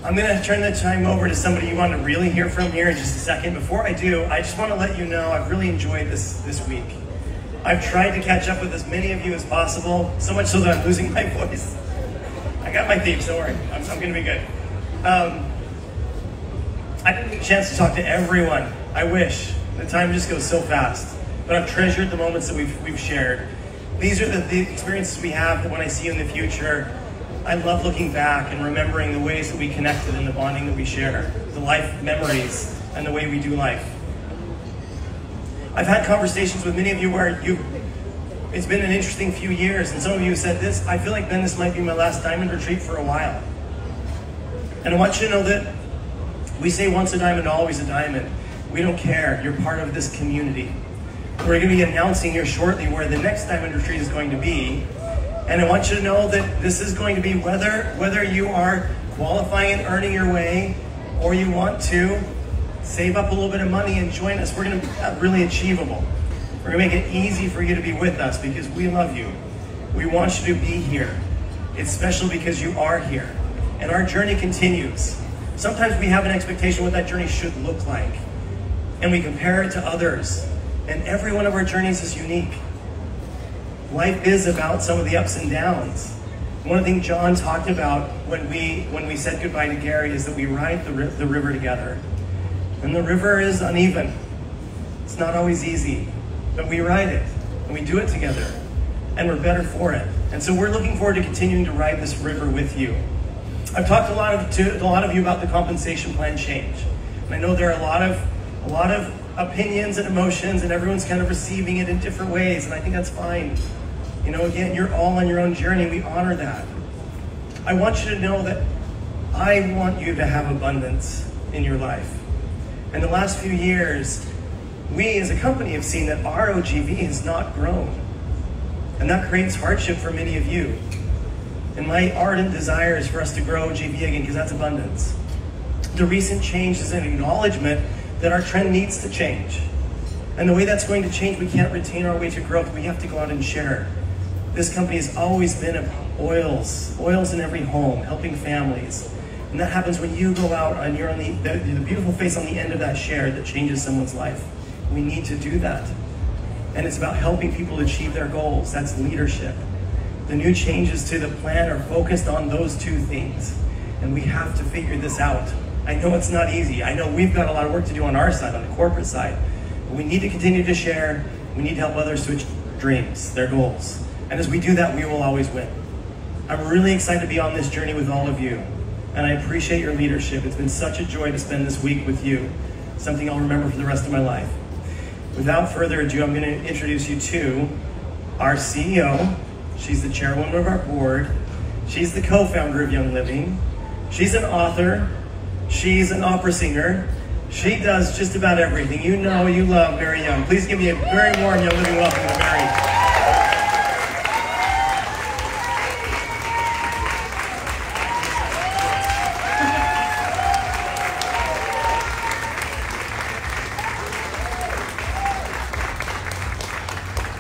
I'm going to turn the time over to somebody you want to really hear from here in just a second. Before I do, I just want to let you know I've really enjoyed this week. I've tried to catch up with as many of you as possible, so much so that I'm losing my voice. I got my theme, don't worry. I'm going to be good. I didn't get a chance to talk to everyone. I wish. The time just goes so fast. But I've treasured the moments that we've shared. These are the experiences we have that when I see you in the future, I love looking back and remembering the ways that we connected and the bonding that we share, the life memories and the way we do life. I've had conversations with many of you where it's been an interesting few years, and some of you said this, I feel like, Ben, this might be my last diamond retreat for a while. And I want you to know that we say once a diamond, always a diamond. We don't care. You're part of this community. We're going to be announcing here shortly where the next diamond retreat is going to be. And I want you to know that this is going to be whether you are qualifying and earning your way, or you want to save up a little bit of money and join us. We're going to be really achievable. We're going to make it easy for you to be with us because we love you. We want you to be here. It's special because you are here. And our journey continues. Sometimes we have an expectation what that journey should look like. And we compare it to others. And every one of our journeys is unique. Life is about some of the ups and downs. One of the things John talked about when we said goodbye to Gary is that we ride the river together. And the river is uneven. It's not always easy, but we ride it and we do it together and we're better for it. And so we're looking forward to continuing to ride this river with you. I've talked to a lot of you about the compensation plan change. And I know there are a lot of opinions and emotions, and everyone's kind of receiving it in different ways, and I think that's fine. You know, again, you're all on your own journey. We honor that. I want you to know that I want you to have abundance in your life. In the last few years, we as a company have seen that our OGV has not grown, and that creates hardship for many of you. And my ardent desire is for us to grow OGV again, because that's abundance. The recent change is an acknowledgement that our trend needs to change. And the way that's going to change, we can't retain our way to growth. We have to go out and share. This company has always been about oils in every home, helping families. And that happens when you go out and you're on the beautiful face on the end of that share that changes someone's life. We need to do that. And it's about helping people achieve their goals. That's leadership. The new changes to the plan are focused on those two things. And we have to figure this out. I know it's not easy. I know we've got a lot of work to do on our side, on the corporate side. But we need to continue to share. We need to help others to achieve their dreams, their goals. And as we do that, we will always win. I'm really excited to be on this journey with all of you. And I appreciate your leadership. It's been such a joy to spend this week with you. Something I'll remember for the rest of my life. Without further ado, I'm going to introduce you to our CEO. She's the chairwoman of our board. She's the co-founder of Young Living. She's an author. She's an opera singer. She does just about everything. You know, you love Mary Young. Please give me a very warm Young Living welcome to Mary.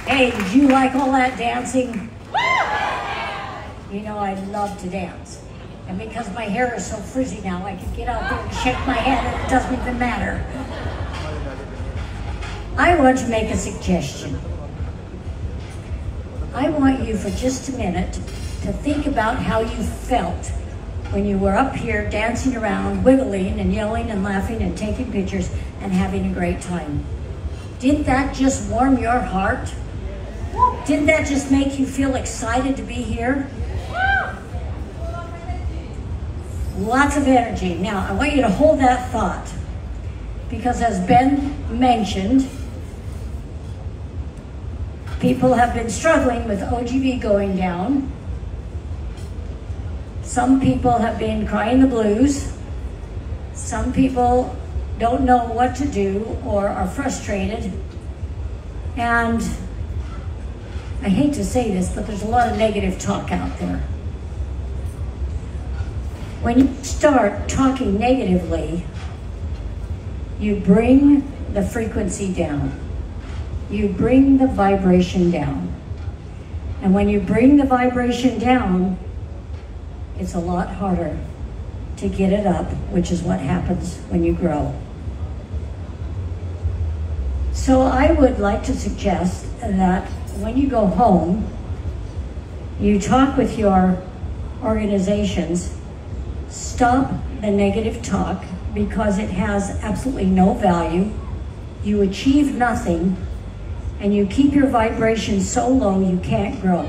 Hey, did you like all that dancing? You know, I love to dance. And because my hair is so frizzy now, I can get out there and shake my head and it doesn't even matter. I want to make a suggestion. I want you for just a minute to think about how you felt when you were up here dancing around, wiggling and yelling and laughing and taking pictures and having a great time. Didn't that just warm your heart? Didn't that just make you feel excited to be here? Lots of energy. Now, I want you to hold that thought, because as Ben mentioned, people have been struggling with OGV going down. Some people have been crying the blues. Some people don't know what to do or are frustrated. And I hate to say this, but there's a lot of negative talk out there. When you start talking negatively, you bring the frequency down. You bring the vibration down. And when you bring the vibration down, it's a lot harder to get it up, which is what happens when you grow. So I would like to suggest that when you go home, you talk with your organizations, stop the negative talk because it has absolutely no value. You achieve nothing, and you keep your vibration so low you can't grow.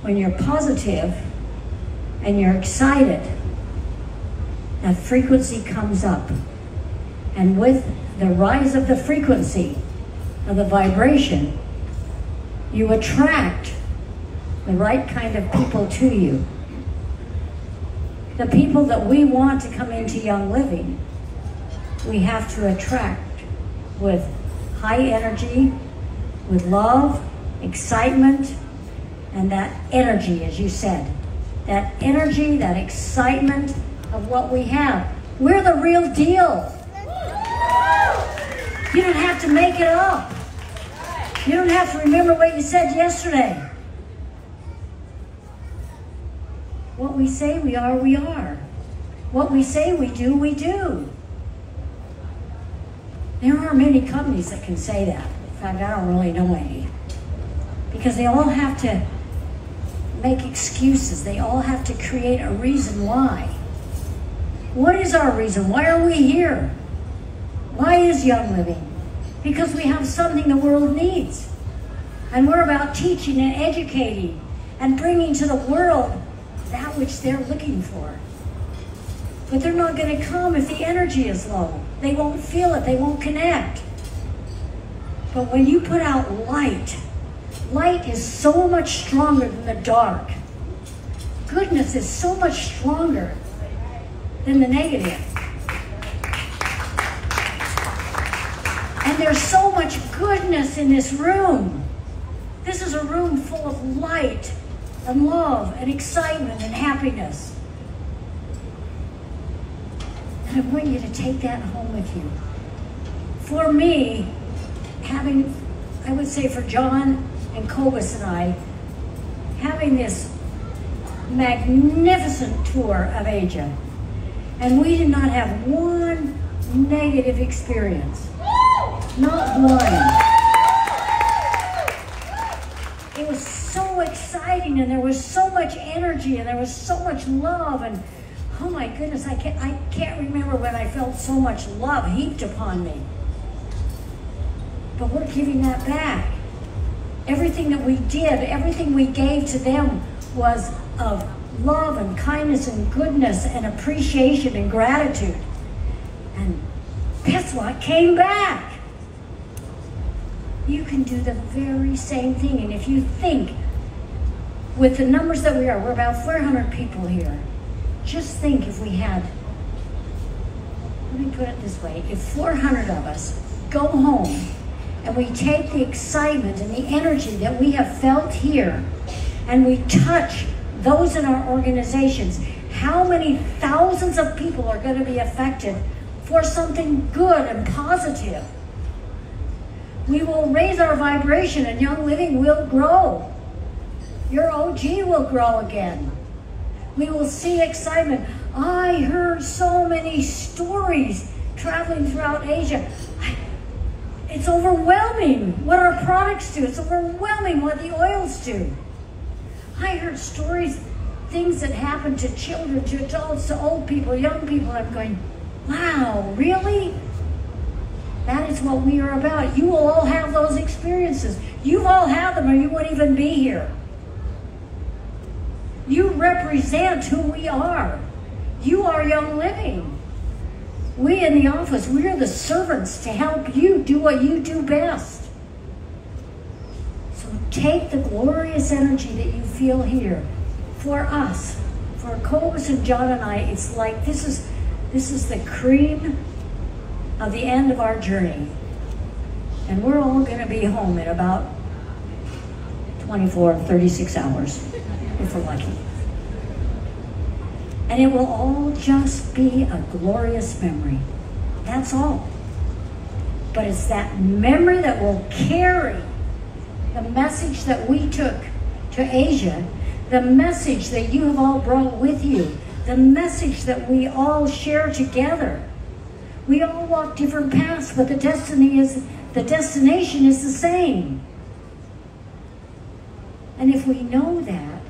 When you're positive and you're excited, that frequency comes up. And with the rise of the frequency of the vibration, you attract the right kind of people to you. The people that we want to come into Young Living, we have to attract with high energy, with love, excitement, and that energy, as you said. That energy, that excitement of what we have. We're the real deal. You don't have to make it up. You don't have to remember what you said yesterday. What we say we are, we are. What we say we do, we do. There are many companies that can say that. In fact, I don't really know any. Because they all have to make excuses. They all have to create a reason why. What is our reason? Why are we here? Why is Young Living? Because we have something the world needs. And we're about teaching and educating and bringing to the world that which they're looking for. But they're not going to come if the energy is low. They won't feel it. They won't connect. But when you put out light, light is so much stronger than the dark. Goodness is so much stronger than the negative. And there's so much goodness in this room. This is a room full of light and love and excitement and happiness. And I want you to take that home with you. For me, I would say for John and Cobus and I, having this magnificent tour of Asia, and we did not have one negative experience. Not one. It was so exciting, and there was so much energy, and there was so much love, and oh my goodness, I can't remember when I felt so much love heaped upon me. But we're giving that back. Everything that we did, everything we gave to them was of love and kindness and goodness and appreciation and gratitude. And guess what came back? You can do the very same thing. And if you think, with the numbers that we are, we're about 400 people here. Just think if we had, let me put it this way, if 400 of us go home and we take the excitement and the energy that we have felt here and we touch those in our organizations, how many thousands of people are going to be affected for something good and positive? We will raise our vibration, and Young Living will grow. Your OG will grow again. We will see excitement. I heard so many stories traveling throughout Asia. It's overwhelming what our products do. It's overwhelming what the oils do. I heard stories, things that happen to children, to adults, to old people, young people. I'm going, wow, really? That is what we are about. You will all have those experiences. You've all had them, or you wouldn't even be here. You represent who we are. You are Young Living. We in the office, we are the servants to help you do what you do best. So take the glorious energy that you feel here. For us, for Cobus and John and I, it's like this is the cream of the end of our journey. And we're all going to be home in about 24, 36 hours, if we're lucky. And it will all just be a glorious memory. That's all. But it's that memory that will carry the message that we took to Asia, the message that you have all brought with you, the message that we all share together. We all walk different paths, but the destination is the same. And if we know that,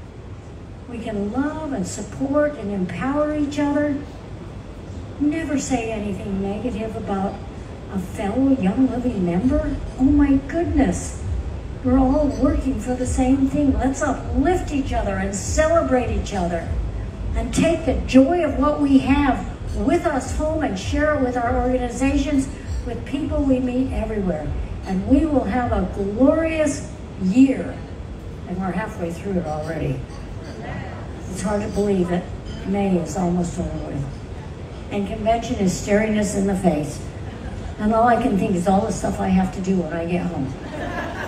we can love and support and empower each other. Never say anything negative about a fellow young living member. Oh my goodness. We're all working for the same thing. Let's uplift each other and celebrate each other and take the joy of what we have with us home and share it with our organizations, with people we meet everywhere. And we will have a glorious year. And we're halfway through it already. It's hard to believe that May is almost over with. And convention is staring us in the face. And all I can think is all the stuff I have to do when I get home.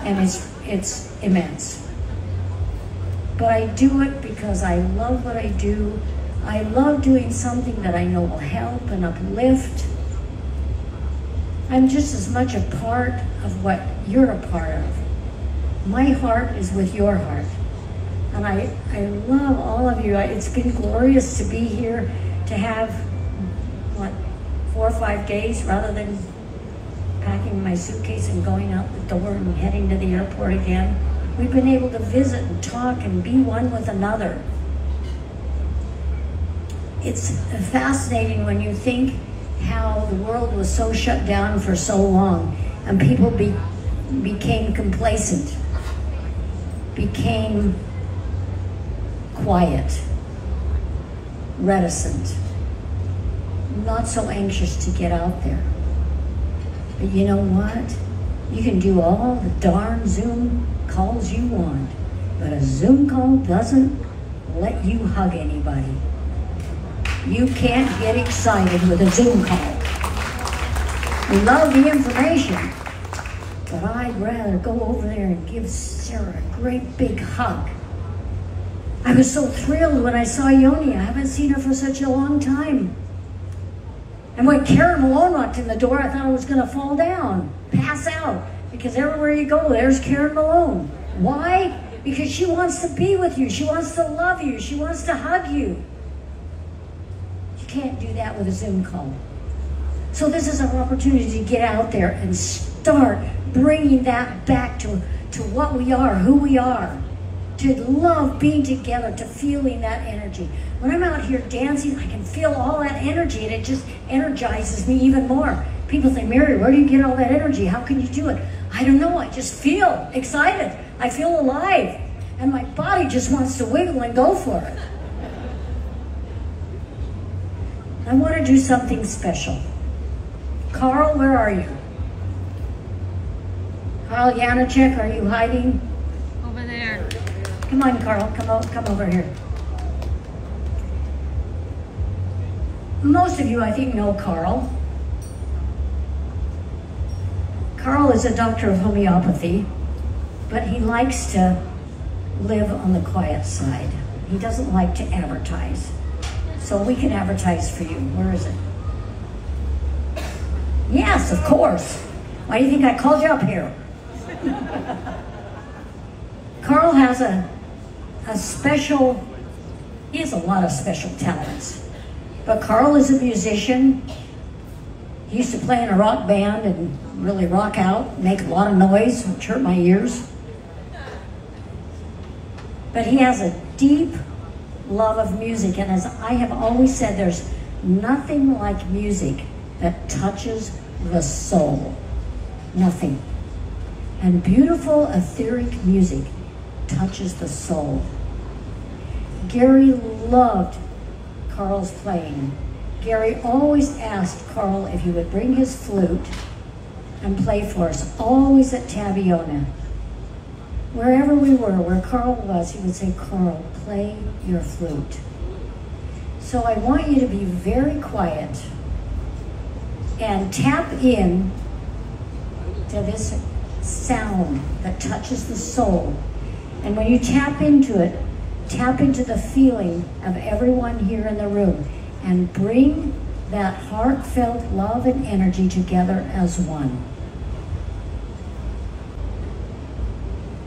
And it's immense. But I do it because I love what I do. I love doing something that I know will help and uplift. I'm just as much a part of what you're a part of. My heart is with your heart. And I love all of you. It's been glorious to be here, to have, 4 or 5 days rather than packing my suitcase and going out the door and heading to the airport again. We've been able to visit and talk and be one with another. It's fascinating when you think how the world was so shut down for so long and people became complacent, became quiet, reticent, not so anxious to get out there. But you know what? You can do all the darn Zoom calls you want, but a Zoom call doesn't let you hug anybody. You can't get excited with a Zoom call. We love the information, but I'd rather go over there and give Sarah a great big hug. I was so thrilled when I saw Yoni. I haven't seen her for such a long time. And when Karen Malone walked in the door, I thought I was going to fall down, pass out, because everywhere you go, there's Karen Malone. Why? Because she wants to be with you. She wants to love you. She wants to hug you. You can't do that with a Zoom call. So this is our opportunity to get out there and start bringing that back to what we are, who we are, to love being together, to feeling that energy. When I'm out here dancing, I can feel all that energy, and it just energizes me even more. People say, Mary, where do you get all that energy? How can you do it? I don't know. I just feel excited. I feel alive. And my body just wants to wiggle and go for it. I want to do something special. Carl, where are you? Carl Janacek, are you hiding? Over there. Come on, Carl. Come over here. Most of you, I think, know Carl. Carl is a doctor of homeopathy, but he likes to live on the quiet side. He doesn't like to advertise. So we can advertise for you. Where is it? Yes, of course. Why do you think I called you up here? Carl has a special, he has a lot of special talents. But Carl is a musician. He used to play in a rock band and really rock out, make a lot of noise, which hurt my ears. But he has a deep love of music, and as I have always said, there's nothing like music that touches the soul. Nothing. And beautiful, etheric music touches the soul. Gary loved Carl's playing. Gary always asked Carl if he would bring his flute and play for us, always at Taviona. Wherever we were, where Carl was, he would say, Carl, play your flute. So I want you to be very quiet and tap in to this sound that touches the soul. And when you tap into it, tap into the feeling of everyone here in the room and bring that heartfelt love and energy together as one.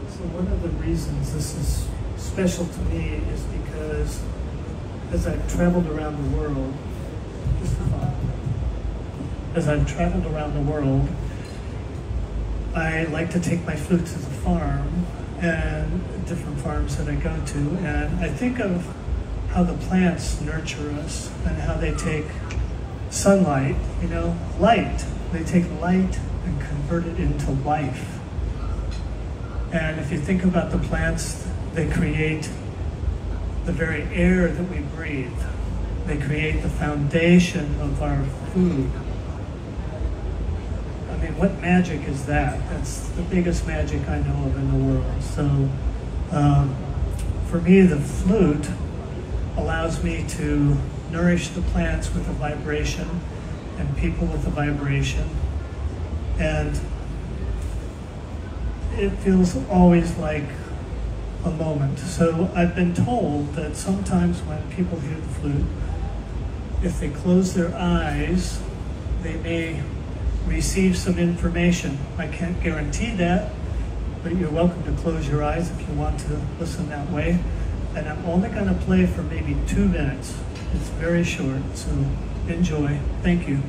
So one of the reasons this is special to me is because as I've traveled around the world, I like to take my flute to the farm and different farms that I go to, and I think of how the plants nurture us and how they take sunlight, light. They take light and convert it into life. And if you think about the plants, they create the very air that we breathe. They create the foundation of our food. I mean, what magic is that? That's the biggest magic I know of in the world. So for me, the flute allows me to nourish the plants with a vibration and people with a vibration. And it feels always like a moment. So I've been told that sometimes when people hear the flute, if they close their eyes, they may receive some information. I can't guarantee that, but you're welcome to close your eyes if you want to listen that way. And I'm only going to play for maybe 2 minutes. It's very short, so enjoy. Thank you.